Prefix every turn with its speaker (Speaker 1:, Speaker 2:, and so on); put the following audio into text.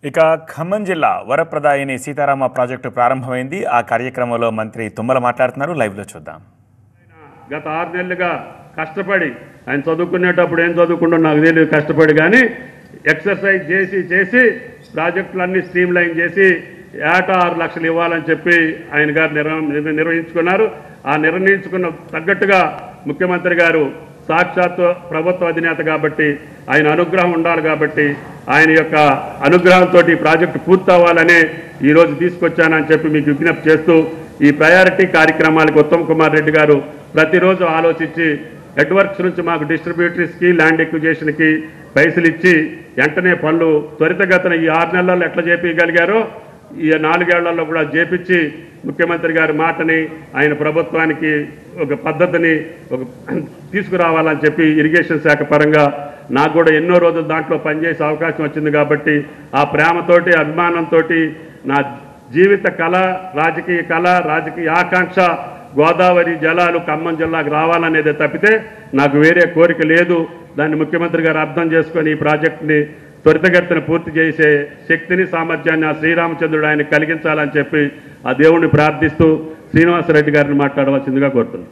Speaker 1: ఇక ఖమ్మం జిల్లా వరప్రదాయిని సీతారామ ప్రాజెక్టు ప్రారంభమైంది. ఆ కార్యక్రమంలో మంత్రి తుమ్మల మాట్లాడుతున్నారు. లైవ్ లో చూద్దాం.
Speaker 2: గత 6 నెలలుగా కష్టపడి ఆయన చదువుకునేటప్పుడు ఏం చదువుకుంటూ నాకు తెలియదు, కష్టపడి కానీ ఎక్సర్సైజ్ చేసి ప్రాజెక్టులన్నీ స్ట్రీమ్ లైన్ చేసి ఏటా 6 లక్షలు ఇవ్వాలని చెప్పి ఆయన గారు నిర్వహించుకున్నారు. ఆ నిర్ణయించుకున్న తగ్గట్టుగా ముఖ్యమంత్రి గారు సాక్షాత్తు ప్రభుత్వ అధినేత కాబట్టి ఆయన అనుగ్రహం ఉండాలి కాబట్టి ఆయన యొక్క అనుగ్రహంతో ఈ ప్రాజెక్టు పూర్తవ్వాలనే ఈరోజు తీసుకొచ్చానని చెప్పి మీకు విజ్ఞప్తి చేస్తూ ఈ ప్రయారిటీ కార్యక్రమాలకు ఉత్తమ్ కుమార్ రెడ్డి గారు ప్రతిరోజు ఆలోచించి నెట్వర్క్స్ నుంచి మాకు డిస్ట్రిబ్యూటరీస్కి ల్యాండ్ ఎక్విజేషన్కి పైసలు ఇచ్చి వెంటనే పనులు త్వరితగతిన ఈ 6 నెలల్లో ఎట్లా చేపించగలిగారో ఈ 4 ఏళ్లలో కూడా చేపించి ముఖ్యమంత్రి గారి మాటని ఆయన ప్రభుత్వానికి ఒక పద్ధతిని తీసుకురావాలని చెప్పి ఇరిగేషన్ శాఖ పరంగా నాకు కూడా ఎన్నో రోజులు దాంట్లో పనిచేసే అవకాశం వచ్చింది కాబట్టి ఆ ప్రేమతోటి అభిమానంతో నా జీవిత కళ, రాజకీయ ఆకాంక్ష గోదావరి జలాలు ఖమ్మం జిల్లాకు రావాలనేది తప్పితే నాకు వేరే కోరిక లేదు. దాన్ని ముఖ్యమంత్రి గారు అర్థం చేసుకొని ఈ ప్రాజెక్టుని త్వరితగతిన పూర్తి చేసే శక్తిని, సామర్థ్యాన్ని ఆ శ్రీరామచంద్రుడు ఆయన కలిగించాలని చెప్పి ఆ దేవుణ్ణి ప్రార్థిస్తూ శ్రీనివాసరెడ్డి గారిని మాట్లాడవలసిందిగా కోరుతున్నాను.